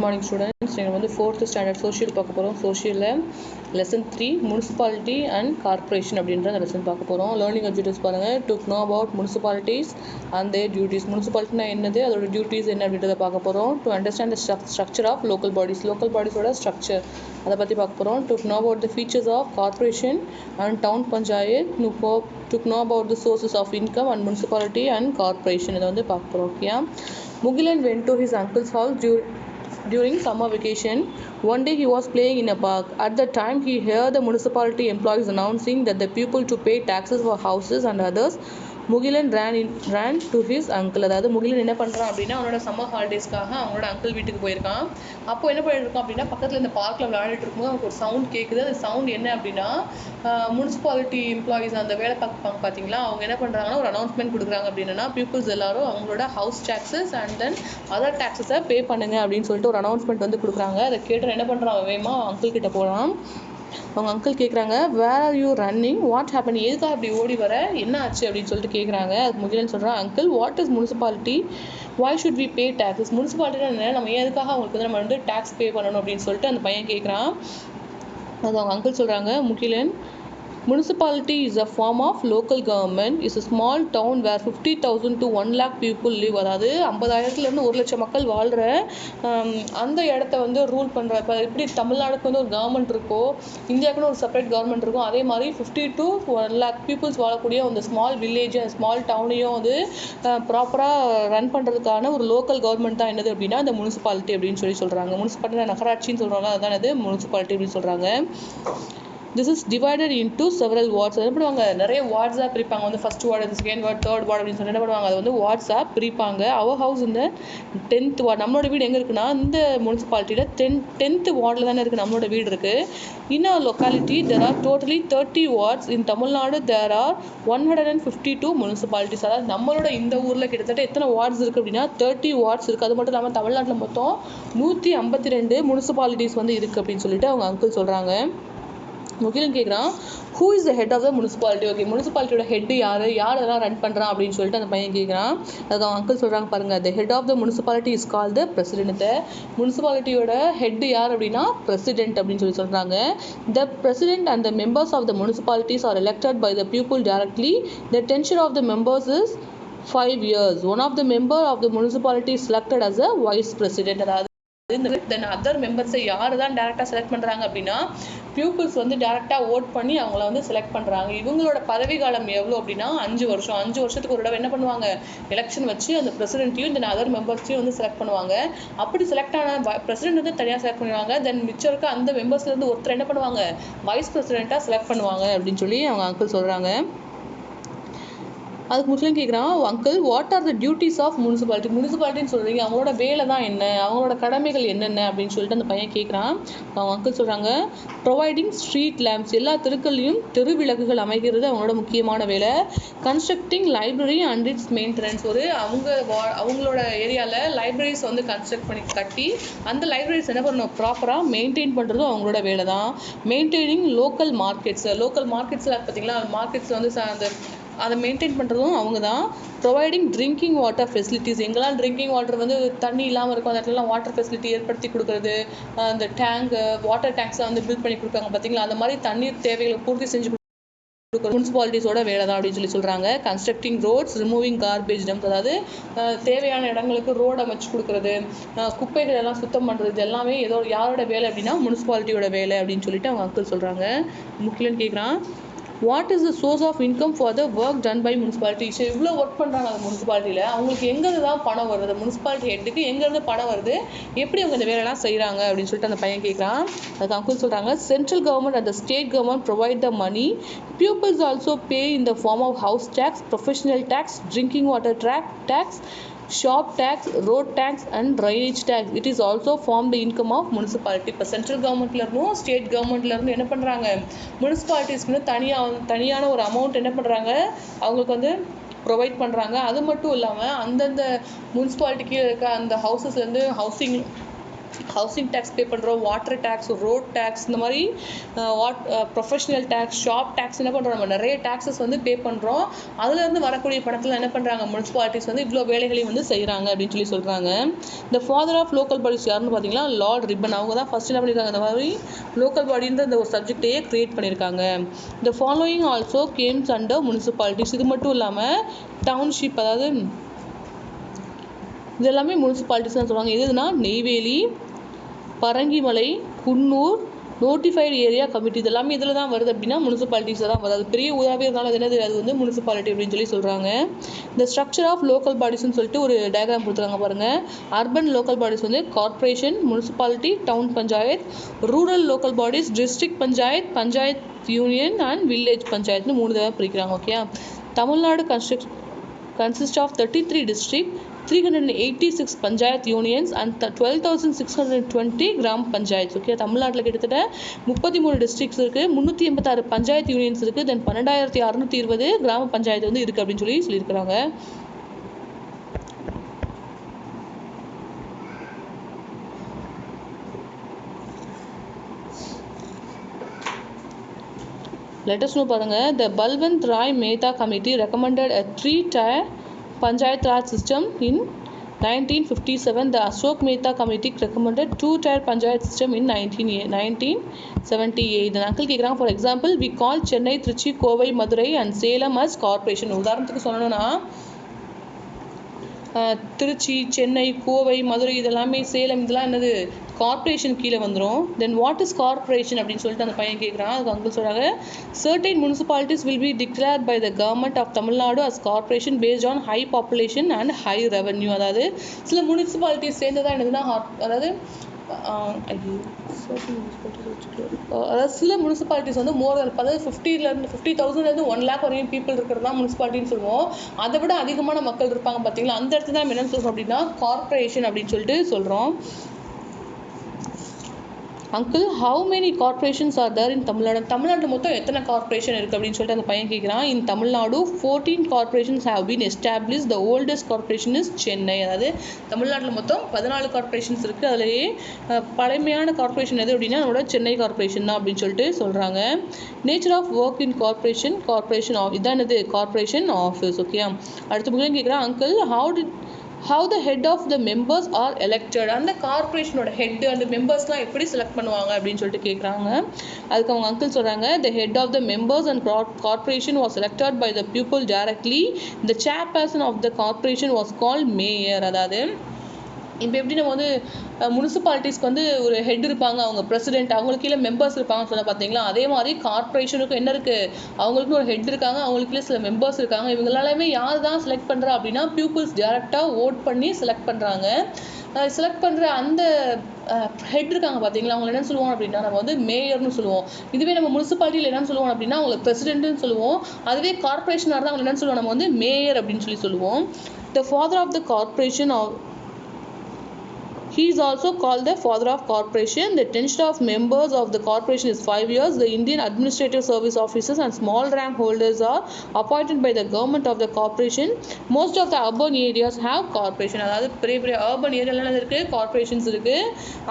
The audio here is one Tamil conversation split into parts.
மார்னிங் ஸ்டூடெண்ட்ஸ், நீங்கள் வந்து 4th ஸ்டாண்டர்ட் சோஷியல் பார்க்க போகிறோம். சோஷியலில் லெசன் 3 முனிசிபாலிட்டி அண்ட் கார்பரேஷன் அப்படின்ற அந்த லெசன் பார்க்க போகிறோம். லேர்னிங் அப்ஜெக்டிவ்ஸ் பாருங்கள். To know about municipalities and their duties. முனிசிபாலிட்டினா என்னது, அதோட டியூட்டிஸ் என்ன அப்படின்றத பார்க்க போகிறோம். To understand the structure of local bodies. Local பாடிஸோட ஸ்ட்ரக்சர் அதை பற்றி பார்க்க போகிறோம். To know about the features of corporation and town panchayat. To know about the sources of income and municipality and corporation இதை வந்து பார்க்க போகிறோம். Okay. Mugilan went to his uncle's house during summer vacation. One day he was playing in a park. At the time he heard the municipality employees announcing that the people to pay taxes for houses and others. Mugilan ran to his uncle. அதாவது முகிலன் என்ன பண்ணுறான் அப்படின்னா, அவனோட சம்மர் ஹாலிடேஸ்க்காக அவனோட அங்கிள் வீட்டுக்கு போயிருக்கான். அப்போ என்ன பண்ணிட்டு இருக்கான் அப்படின்னா, பக்கத்தில் இந்த பார்க்கில் விளையாடிட்டு இருக்கும்போது அவனுக்கு ஒரு சவுண்ட் கேட்குது. அந்த சவுண்ட் என்ன அப்படின்னா, முனிசிபாலிட்டி எம்ப்ளாயிஸ் அந்த வேலை பார்ப்பாங்க பார்த்தீங்களா, அவங்க என்ன பண்ணுறாங்கன்னா ஒரு அனௌன்ஸ்மெண்ட் கொடுக்குறாங்க. அப்படின்னா பீப்புள்ஸ் எல்லாரும் அவங்களோட house taxes and then other டேக்ஸஸை பே பண்ணுங்க அப்படின்னு சொல்லிட்டு ஒரு அனௌன்ஸ்மெண்ட் வந்து கொடுக்குறாங்க. அதை கேட்டு என்ன பண்ணுறான், வேகமா அங்கிள் கிட்ட போகிறான். அவங்க அங்கிள் கேட்குறாங்க, where are you running, what happen, எதுக்காக அப்படி ஓடி வர, என்ன ஆச்சு அப்படின்னு சொல்லிட்டு கேட்குறாங்க. அதுக்கு முகிலன் சொல்கிறான், uncle what is municipality, why should we pay taxes. முனிசிபாலிட்டினா என்ன, நம்ம எதுக்காக அவங்களுக்கு வந்து நம்ம வந்து டேக்ஸ் பே பண்ணணும் அப்படின்னு சொல்லிட்டு அந்த பையன் கேட்குறான். அது அவங்க அங்கிள் சொல்கிறாங்க, Mugilan, municipality is a form of local government. Is a small town where 50,000 to 1 lakh people live. அதாவது 50,000 1 லட்சம் மக்கள் வாழ்கிற அந்த இடத்த வந்து ரூல் பண்ணுற. இப்போ எப்படி தமிழ்நாடுக்கு வந்து ஒரு கவர்மெண்ட் இருக்கோ, இந்தியாவுக்குன்னு ஒரு செப்பரேட் கவர்மெண்ட் இருக்கும், அதே மாதிரி 50 to 1 lakh பீப்புள்ஸ் வாழக்கூடிய அந்த ஸ்மால் வில்லேஜ் ஸ்மால் டவுனையும் வந்து ப்ராப்பராக ரன் பண்ணுறதுக்கான ஒரு லோக்கல் கவர்மெண்ட் தான் என்னது அப்படின்னா இந்த முனிசிபாலிட்டி அப்படின்னு சொல்கிறாங்க. முனிசிபாலிட்டி நகராட்சின்னு சொல்கிறாங்க, அதுதான் இது முனிசிபாலிட்டி அப்படின்னு சொல்கிறாங்க. This is divided into several wards. என்ன பண்ணுவாங்க, நிறைய வார்ட்ஸாக பிரிப்பாங்க. வந்து first ward, second ward, third ward அப்படின்னு சொல்லி என்ன பண்ணுவாங்க, அது வந்து வார்ட்ஸாக பிரிப்பாங்க. அவர் ஹவுஸ் இந்த 10th வார்டு. நம்மளோட வீடு எங்கே இருக்குன்னா இந்த முனிசிபாலிட்டியில் 10th வார்டில் தானே இருக்குது நம்மளோட வீடு இருக்குது. In our locality there are totally 30 wards. In Tamil Nadu there are 152 municipalities. அதாவது நம்மளோட இந்த ஊரில் கிட்டத்தட்ட எத்தனை வார்ட்ஸ் இருக்குது அப்படின்னா 30 வார்ட்ஸ் இருக்குது. அது மட்டும் இல்லாமல் தமிழ்நாட்டில் மொத்தம் 152 முனிசிபாலிட்டிஸ் வந்து இருக்குது அப்படின்னு சொல்லிட்டு அவங்க அங்கிள் சொல்கிறாங்க. முகிலன் கேட்குறான், who is the head of the municipality. Okay, முனிசிபாலிட்டியோட ஹெட் யார் அதெல்லாம் ரன் பண்ணுறான் அப்படின்னு சொல்லிட்டு அந்த பையன் கேட்குறான். அதுக்கு அவன் அங்கிள் சொல்கிறாங்க பாருங்க, the head of the municipality is call the president. முனிசிபாலிட்டியோட ஹெட் யார் அப்படின்னா பிரசிடென்ட் அப்படின்னு சொல்லி சொல்கிறாங்க. The president and the members of the municipalities are elected by the people directly. The tension of the members is 5 years. One of the member of the municipality is selected as a vice president. அதாவது தென் அதர் மெம்பர்ஸை யார் தான் டேரெக்டாக செலக்ட் பண்ணுறாங்க அப்படின்னா பீப்புள்ஸ் வந்து டேரெக்டாக ஓட் பண்ணி அவங்கள வந்து செலக்ட் பண்ணுறாங்க. இவங்களோட பதவி காலம் எவ்வளோ அப்படின்னா 5 வருஷம். 5 வருஷத்துக்கு ஒரு தடவை என்ன பண்ணுவாங்க, எலெக்ஷன் வச்சு அந்த பிரசிடென்ட்டையும் தென் அதர் மெம்பர்ஸையும் வந்து செலக்ட் பண்ணுவாங்க. அப்படி செலக்ட் ஆன பிரசிடென்ட் வந்து தனியாக செலக்ட் பண்ணுவாங்க. தென் மிச்சம் இருக்க அந்த மெம்பர்ஸ்லேருந்து ஒருத்தர் என்ன பண்ணுவாங்க, வைஸ் பிரசிடென்ட்டாக செலக்ட் பண்ணுவாங்க அப்படின்னு சொல்லி அவங்க அங்கிள் சொல்கிறாங்க. அதுக்கு முஸ்லீம் கேட்குறான், uncle what are the duties of municipality. முனிசிபாலிட்டின்னு சொல்கிறீங்க, அவங்களோட வேலை தான் என்ன, அவங்களோட கடமைகள் என்னென்ன அப்படின்னு சொல்லிட்டு அந்த பையன் கேட்குறான். அவங்க அங்கிள் சொல்கிறாங்க, ப்ரொவைடிங் ஸ்ட்ரீட் லேம்ப்ஸ். எல்லா தெருக்கள்லையும் தெரு விளக்குகள் அமைக்கிறது அவங்களோட முக்கியமான வேலை. Constructing library and it's maintenance. ஒரு அவங்களோட ஏரியாவில் லைப்ரரிஸ் வந்து கன்ஸ்ட்ரக்ட் பண்ணி கட்டி அந்த லைப்ரரிஸ் என்ன பண்ணணும், ப்ராப்பராக மெயின்டைன் பண்ணுறதும் அவங்களோட வேலை தான். Maintaining local markets. லோக்கல் மார்க்கெட்ஸில் பார்த்தீங்களா, மார்க்கெட்ஸில் வந்து அதை மெயின்டைன் பண்ணுறதும் அவங்க தான். Providing drinking water facilities. எங்கெல்லாம் ட்ரிங்கிங் வாட்டர் வந்து தண்ணி இல்லாமல் இருக்கும் அந்த இடத்துலலாம் வாட்டர் ஃபெசிலிட்டி ஏற்படுத்தி கொடுக்குறது. அந்த வாட்டர் டேங்க்ஸை வந்து பில்ட் பண்ணி கொடுப்பாங்க பார்த்தீங்களா, அந்த மாதிரி தண்ணீர் தேவைகளை பூர்த்தி செஞ்சு கொடுக்குறது முனிசிபாலிட்டிஸோட வேலை தான் அப்படின்னு சொல்கிறாங்க. Constructing roads, removing garbage dumps. அதாவது தேவையான இடங்களுக்கு ரோடு அமைச்சு கொடுக்குறது, குப்பைகள் எல்லாம் சுத்தம் பண்ணுறது எல்லாமே யாரோட வேலை அப்படின்னா முனிசிபாலிட்டியோட வேலை அப்படின்னு சொல்லிட்டு அவங்க அங்கிள் சொல்கிறாங்க. முக்கிலன் கேட்குறான், what is the source of income for the work done by municipality. So இவ்வளோ ஒர்க் பண்ணுறாங்க அந்த முனிசிபாலிட்டியில், அவங்களுக்கு எங்கேருந்து தான் பணம் வருது, முனிசிபாலிட்டி ஹெட்டுக்கு எங்கேருந்து பணம் வருது, எப்படி அவங்க இந்த வேலையெல்லாம் செய்கிறாங்க அப்படின்னு சொல்லிட்டு அந்த பையன் கேட்குறான். அதுக்கு அங்கிள் சொல்கிறாங்க, central government and the state government provide the money. Peoples also pay in the form of house tax, professional tax, drinking water tax, shop tax, road tax and drainage tax. It is also form the income of municipality. இப்போ சென்ட்ரல் கவர்மெண்ட்லேருந்தும் ஸ்டேட் கவர்மெண்ட்லேருந்து என்ன பண்ணுறாங்க, முனிசிபாலிட்டிஸ்க்கு தனியான ஒரு அமௌண்ட் என்ன பண்ணுறாங்க, அவங்களுக்கு வந்து ப்ரொவைட் பண்ணுறாங்க. அது மட்டும் இல்லாமல் அந்தந்த முனிசிபாலிட்டிக்கு இருக்க அந்த ஹவுசஸ்லேருந்து ஹவுசிங் டேக்ஸ் பே பண்ணுறோம், வாட்டர் டேக்ஸ், ரோட் டேக்ஸ், இந்த மாதிரி ப்ரொஃபஷனல் டேக்ஸ், ஷாப் டேக்ஸ் என்ன பண்ணுறோம், நம்ம நிறைய டேக்ஸஸ் வந்து பே பண்ணுறோம். அதுலேருந்து வரக்கூடிய பணத்தில் என்ன பண்ணுறாங்க முனிசிபாலிட்டிஸ் வந்து இவ்வளோ வேலைகளையும் வந்து செய்கிறாங்க அப்படின்னு சொல்லி சொல்கிறாங்க. இந்த ஃபாதர் ஆஃப் லோக்கல் பாடிஸ் யாருன்னு பார்த்தீங்கன்னா லார்ட் ரிப்பன். அவங்க தான் ஃபர்ஸ்ட் என்ன பண்ணியிருக்காங்க, இந்த மாதிரி லோக்கல் பாடின்ற இந்த ஒரு சப்ஜெக்டையே கிரியேட் பண்ணியிருக்காங்க. இந்த following also games under municipalities. இது மட்டும் இல்லாமல் டவுன்ஷிப், அதாவது இது எல்லாமே முனிசிபாலிட்டிஸ் தான் சொல்லுவாங்க. எதுனா Neyveli, Parangimalai, Coonoor, notified area committee, இது எல்லாமே இதில் தான் வருது அப்படின்னா முனிசிபாலிட்டிஸில் தான் வருது. அது பெரிய ஊராகவே இருந்தாலும் அது என்னது, அது வந்து முனிசிபாலிட்டி அப்படின்னு சொல்லி சொல்கிறாங்க. இந்த ஸ்ட்ரக்சர் ஆஃப் லோக்கல் பாடிஸ்ன்னு சொல்லிட்டு ஒரு டயக்ராம் கொடுத்துருக்காங்க பாருங்கள். அர்பன் லோக்கல் பாடிஸ் வந்து corporation, municipality, town panchayat. Rural local bodies district panchayat, panchayat union and village பஞ்சாயத்னு 3 தடவை பிரிக்கிறாங்க. Okay, Tamil Nadu consists of 33 districts, 386 panchayat unions and 12,620 gram panchayats. Okay, தமிழ்நாட்டில் கிட்டத்தட்ட 33 டிஸ்ட்ரிக்ட்ஸ் இருக்குது, 386 பஞ்சாயத்து யூனியன்ஸ் இருக்குது, தென் 12,620 கிராம பஞ்சாயத்து வந்து இருக்குது அப்படின்னு சொல்லியிருக்கிறாங்க. Let us know பாருங்க. The Balwant Rai Mehta Committee recommended a 3-tier Panchayat Raj system in 1957. The Ashok Mehta Committee recommended 2-tier Panchayat system in 1978. The uncle கேக்குறாங்க, for example, we call Chennai, Trichy, Kovai, Madurai and Salem as corporation. உதாரணத்துக்கு சொல்லணும்னா திருச்சி, சென்னை, கோவை, மதுரை, இதெல்லாமே சேலம், இதெல்லாம் என்னது கார்ப்பரேஷன் கீழே வந்துடும். தென் வாட் இஸ் கார்ப்பரேஷன் அப்படின்னு சொல்லிட்டு அந்த பையன் கேட்குறான். அதுக்கு அங்கிள் சொல்கிறாங்க, certain municipalities will be declared by the government of Tamil Nadu as corporation based on high population and high revenue. அதாவது சில முனிசிபாலிட்டிஸ் சேர்ந்ததான் என்னதுன்னா அதாவது சில முனிசிபாலிட்டிஸ் வந்து மோர் அதாவது 50,000 1 lakh வரையும் பீப்புள் இருக்கிறது தான் முனிசிபாலிட்டின்னு சொல்லுவோம். அதை விட அதிகமான மக்கள் இருப்பாங்க பார்த்தீங்களா, அந்த இடத்துல தான் என்னன்னு சொல்கிறோம் அப்படின்னா கார்ப்பரேஷன் அப்படின்னு சொல்லிட்டு சொல்கிறோம். Uncle, how many corporations are there in Tamil Nadu? தமிழ்நாட்டில் மொத்தம் எத்தனை கார்பரேஷன் இருக்குது அப்படின்னு சொல்லிட்டு அந்த பையன் கேட்குறான். In Tamil Nadu 14 corporations have been establish. The oldest corporation is Chennai. அதாவது தமிழ்நாட்டில் மொத்தம் 14 கார்பரேஷன்ஸ் இருக்குது. அதிலேயே பழமையான கார்பரேஷன் எது அப்படின்னா நம்மளோட சென்னை கார்பரேஷன் தான் அப்படின்னு சொல்லிட்டு சொல்கிறாங்க. Nature of work in corporation இதான் என்னது கார்பரேஷன் ஆஃபீஸ். ஓகே, அடுத்த முக்கியம் கேட்குறான், uncle, how the head of the members are elected. அந்த கார்பரேஷனோட ஹெட் அந்த மெம்பர்ஸ்லாம் எப்படி செலக்ட் பண்ணுவாங்க அப்படின்னு சொல்லிட்டு கேட்குறாங்க. அதுக்கு அவங்க அங்கிள் சொல்கிறாங்க, the head of the members and corporation was elected by the people directly. The chairperson of the corporation was called mayor. அதாவது இப்போ எப்படி நம்ம வந்து முனிசிபாலிட்டிஸ்க்கு வந்து ஒரு ஹெட் இருப்பாங்க, அவங்க பிரசிடென்ட், அவங்களுக்கு கீழே மெம்பர்ஸ் இருப்பாங்கன்னு சொன்னால் பார்த்தீங்களா, அதே மாதிரி கார்பரேஷனுக்கும் என்ன இருக்குது, அவங்களுக்குன்னு ஒரு ஹெட் இருக்காங்க, அவங்களுக்குள்ளே சில மெம்பர்ஸ் இருக்காங்க. இவங்களாலுமே யார் தான் செலக்ட் பண்ணுறா அப்படின்னா பீப்புள்ஸ் டேரெக்டாக ஓட் பண்ணி செலக்ட் பண்ணுறாங்க. செலக்ட் பண்ணுற அந்த ஹெட் இருக்காங்க பார்த்தீங்களா, அவங்க என்ன சொல்லுவோம் அப்படின்னா நம்ம வந்து மேயர்னு சொல்லுவோம். இதுவே நம்ம முனிசிபாலிட்டியில் என்னன்னு சொல்லுவோம் அப்படின்னா அவங்களுக்கு பிரசிடென்ட்னு சொல்லுவோம். அதுவே கார்பரேஷனாக இருந்தால் அவங்க என்னன்னு சொல்லுவோம், நம்ம வந்து மேயர் அப்படின்னு சொல்லுவோம். The father of the corporation He is also called the father of corporation. The tenure of members of the corporation is 5 years. The Indian administrative service officers and small rank holders are appointed by the government of the corporation. Most of the urban areas have corporation. அதாவது பெரிய பெரிய urban ஏரியாலாம் இருக்குது, corporations இருக்குது.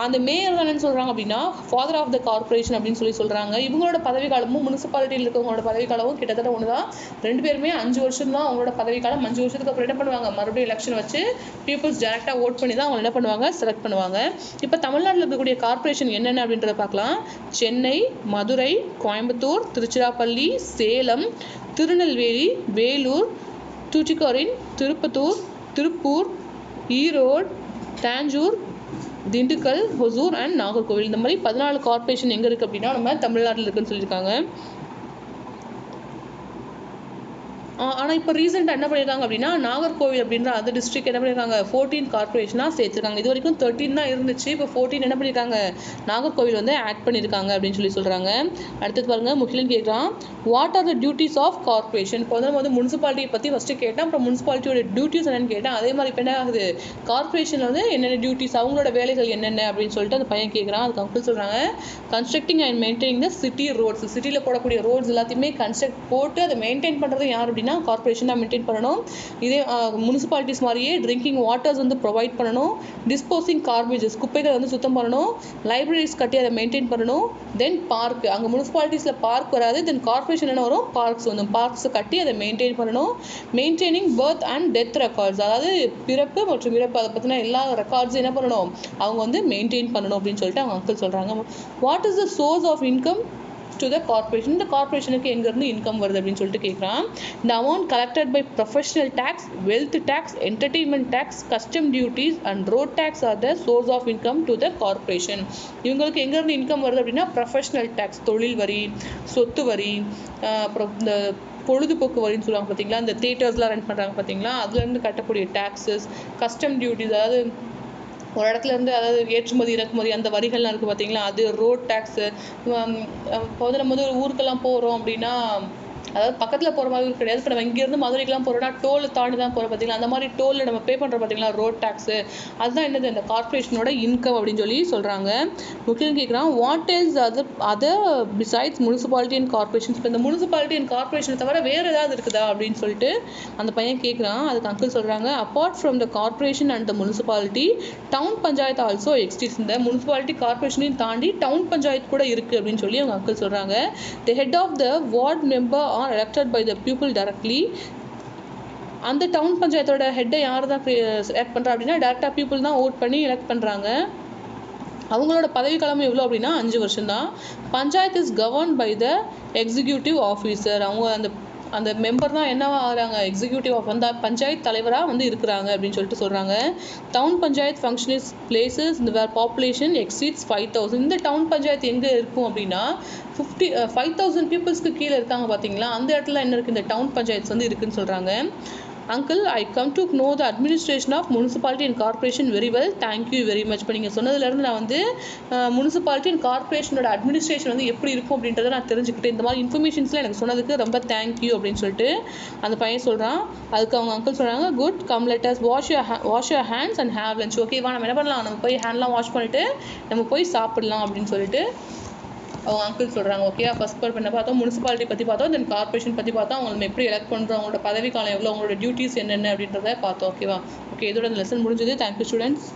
அந்த மேயர் என்னன்னு சொல்கிறாங்க அப்படின்னா ஃபாதர் ஆஃப் த கார்பரேஷன் அப்படின்னு சொல்கிறாங்க. இவங்களோட பதவி காலமும் முனிசிபாலிட்டியில் இருக்கவங்களோட பதவி காலமும் கிட்டத்தட்ட ஒன்று தான். 2 பேருமே 5 வருஷம் தான் அவங்களோட பதவி காலம். 5 வருஷத்துக்கு அப்புறம் என்ன பண்ணுவாங்க, மறுபடியும் எலெக்ஷன் வச்சு பீப்புள்ஸ் டேரெக்டாக ஓட் பண்ணி தான் அவங்க என்ன பண்ணுவாங்க, செலக்ட் பண்ணுவாங்க. இப்போ தமிழ்நாட்டில் இருக்கக்கூடிய கார்பரேஷன் என்னென்ன அப்படின்றத பார்க்கலாம். சென்னை, மதுரை, கோயம்புத்தூர், திருச்சிராப்பள்ளி, சேலம், திருநெல்வேலி, வேலூர், தூத்துக்குடி, திருப்பூர், ஈரோடு, தஞ்சூர், திண்டுக்கல், ஹொசூர் அண்ட் நாகர்கோவில். இந்த மாதிரி 14 கார்பரேஷன் எங்கே இருக்குது அப்படின்னா நம்ம தமிழ்நாட்டில் இருக்குன்னு சொல்லியிருக்காங்க. ஆனால் இப்போ ரீசெண்டாக என்ன பண்ணியிருக்காங்க அப்படின்னா நாகர்கோவில் அப்படின்ற அந்த டிஸ்ட்ரிக்ட் என்ன பண்ணியிருக்காங்க 14 கார்பரேஷனாக சேர்த்துருக்காங்க. இது வரைக்கும் 13 தான் இருந்துச்சு, இப்போ 14 என்ன பண்ணியிருக்காங்க நாகர்கோவில் வந்து ஆட் பண்ணியிருக்காங்க அப்படின்னு சொல்கிறாங்க. அடுத்தது பாருங்கள், முகிலன் கேட்குறான், what are the duties of corporation? இப்போ வந்து நம்ம வந்து முனிசிபாலிட்டியை பற்றி ஃபஸ்ட்டு கேட்டேன், அப்புறம் முனிசிபாலிட்டியோட டியூட்டிஸ் என்னென்னு கேட்டேன். அதே மாதிரி இப்போ என்ன ஆகுது, கார்பரேஷனில் வந்து என்னென்ன டியூட்டிஸ், அவங்களோட வேலைகள் என்னென்ன அப்படின்னு சொல்லிட்டு அந்த பையன் கேட்குறான். அதுக்கு அங்கிள் சொல்கிறாங்க, constructing and maintaining the city roads. சிட்டியில் போடக்கூடிய ரோட்ஸ் எல்லாத்தையுமே கன்ஸ்ட்ரக்ட் போட்டு அதை மெயின்டைன் பண்ணுறது யார் அப்படின்னா அப்படின்னா கார்பரேஷன் தான் மெயின்டைன் பண்ணணும். இதே முனிசிபாலிட்டிஸ் மாதிரியே ட்ரிங்கிங் வாட்டர்ஸ் வந்து ப்ரொவைட் பண்ணணும். டிஸ்போசிங் கார்பேஜஸ் குப்பைகளை வந்து சுத்தம் பண்ணணும். லைப்ரரிஸ் கட்டி அதை மெயின்டைன் பண்ணணும். தென் பார்க், அங்கே முனிசிபாலிட்டிஸில் பார்க் வராது, தென் கார்பரேஷன் என்ன வரும், பார்க்ஸ் வந்து பார்க்ஸை கட்டி அதை மெயின்டைன் பண்ணணும். Maintaining birth and death records, அதாவது பிறப்பு மற்றும் இறப்பு அதை பற்றின எல்லா ரெக்கார்ட்ஸும் என்ன பண்ணணும், அவங்க வந்து மெயின்டைன் பண்ணணும் அப்படின்னு சொல்லிட்டு அவங்க அங்கிள் சொல்கிறாங்க. What is the source of income to the corporation, இந்த கார்பரேஷனுக்கு எங்கேருந்து இன்கம் வருது அப்படின்னு சொல்லிட்டு கேட்குறான். இந்த amount collected by professional tax, wealth tax, entertainment tax, custom duties and road tax are the source of income to the corporation. இவங்களுக்கு எங்கேருந்து இன்கம் வருது அப்படின்னா ப்ரொஃபஷனல் டேக்ஸ், தொழில் வரி, சொத்து வரி, அப்புறம் இந்த பொழுதுபோக்கு வரின்னு சொல்லுவாங்க பார்த்தீங்களா, இந்த தியேட்டர்ஸ்லாம் ரன் பண்ணுறாங்க பார்த்தீங்களா, அதுலேருந்து கட்டக்கூடிய டேக்ஸஸ், கஸ்டம் டியூட்டிஸ், அதாவது ஒரு இடத்துல இருந்து அதாவது ஏற்றுமதி இறக்குமதி அந்த வரிகள்லாம் இருக்குது பார்த்தீங்களா, அது ரோட் டேக்ஸு. இப்போ வந்து நம்ம வந்து ஒரு ஊருக்கெல்லாம் போகிறோம் அப்படின்னா, அதாவது பக்கத்தில் போகிற மாதிரி கிடையாது. இப்போ நம்ம இங்கேருந்து மதுரைக்கெலாம் போகிறோம்னா டோல் தாண்டி தான் போகிறோம் பார்த்தீங்களா, அந்த மாதிரி டோலில் நம்ம பே பண்ணுறோம் பார்த்தீங்களா ரோட் டேக்ஸு, அதுதான் என்னது இந்த கார்பரேஷனோட இன்கம் அப்படின்னு சொல்லி சொல்கிறாங்க. முக்கியம் கேட்குறான், what else other besides municipality and corporations. இப்போ இந்த முனிசிபாலிட்டி அண்ட் கார்பரேஷனை தவிர வேறு ஏதாவது இருக்குதா அப்படின்னு சொல்லிட்டு அந்த பையன் கேட்குறான். அதுக்கு அங்கிள் சொல்கிறாங்க, apart from the corporation and the municipality town panchayat also exists. இந்த முனிசிபாலிட்டி கார்பரேஷனையும் தாண்டி டவுன் பஞ்சாயத்து கூட இருக்குது அப்படின்னு சொல்லி அவங்க அங்கிள் சொல்கிறாங்க. The head of the ward member are elected by the people directly. அந்த டவுன் பஞ்சாயத்தோட ஹெட்டை யார் தான் செலக்ட் பண்ணுறா அப்படின்னா டேரெக்டாக பீப்புள் தான் ஓட் பண்ணி எலெக்ட் பண்ணுறாங்க. அவங்களோட பதவிக்காலம் எவ்வளோ அப்படின்னா 5 வருஷம் தான். Panchayat is govern by the executive officer. அவங்க அந்த மெம்பர் தான் என்னவா ஆகிறாங்க, எக்ஸிக்யூட்டிவ் ஆஃப் அந்த பஞ்சாயத்து தலைவராக வந்து இருக்கிறாங்க அப்படின்னு சொல்லிட்டு சொல்கிறாங்க. Town panchayat function is places இந்த வேர் பாப்புலேஷன் எக்ஸீட்ஸ் 5000. இந்த டவுன் பஞ்சாயத்து எங்கே இருக்கும் அப்படின்னா 5000 பீப்புள்ஸ்க்கு கீழே இருக்காங்க பார்த்தீங்களா, அந்த இடத்துல என்ன இருக்குது, இந்த டவுன் பஞ்சாயத்து வந்து இருக்குதுன்னு சொல்கிறாங்க. Uncle, I come to know the administration of municipality and corporation very well, thank you very much. இப்போ நீங்கள் சொன்னதுலேருந்து நான் வந்து முனிசிபாலிட்டி அண்ட் கார்பரேஷனோட அட்மினிஸ்ட்ரேஷன் வந்து எப்படி இருக்கும் அப்படின்றத நான் தெரிஞ்சுக்கிட்டேன். இந்த மாதிரி இன்ஃபர்மேஷன்ஸ்லாம் எனக்கு சொன்னதுக்கு ரொம்ப தேங்க்யூ அப்படின்னு சொல்லிட்டு அந்த பையன் சொல்கிறான். அதுக்கு அவங்க அங்கிள் சொல்கிறாங்க, good, come let us wash your hands and have lunch. ஓகேவா, நம்ம என்ன பண்ணலாம், நம்ம போய் ஹேண்ட்லாம் வாஷ் பண்ணிவிட்டு நம்ம போய் சாப்பிடலாம் அப்படின்னு சொல்லிட்டு அவங்க அங்கிள் சொல்கிறாங்க. ஓகே, ஃபர்ஸ்ட் பார்ட் பண்ண பார்த்தோம், முனிசிபாலிட்டி பற்றி பார்த்தோம், தென் கார்பரேஷன் பற்றி பார்த்தோம், அவங்க நம்ம எப்படி எலெக்ட் பண்ணுறோம், அவங்களோட பதவி காலம் எவ்வளோ, அவங்களோட டியூட்டிஸ் என்னென்ன அப்படின்றத பார்த்தோம். ஓகேவா, ஓகே, இதோட இந்த லெசன் முடிஞ்சது. Thank you students.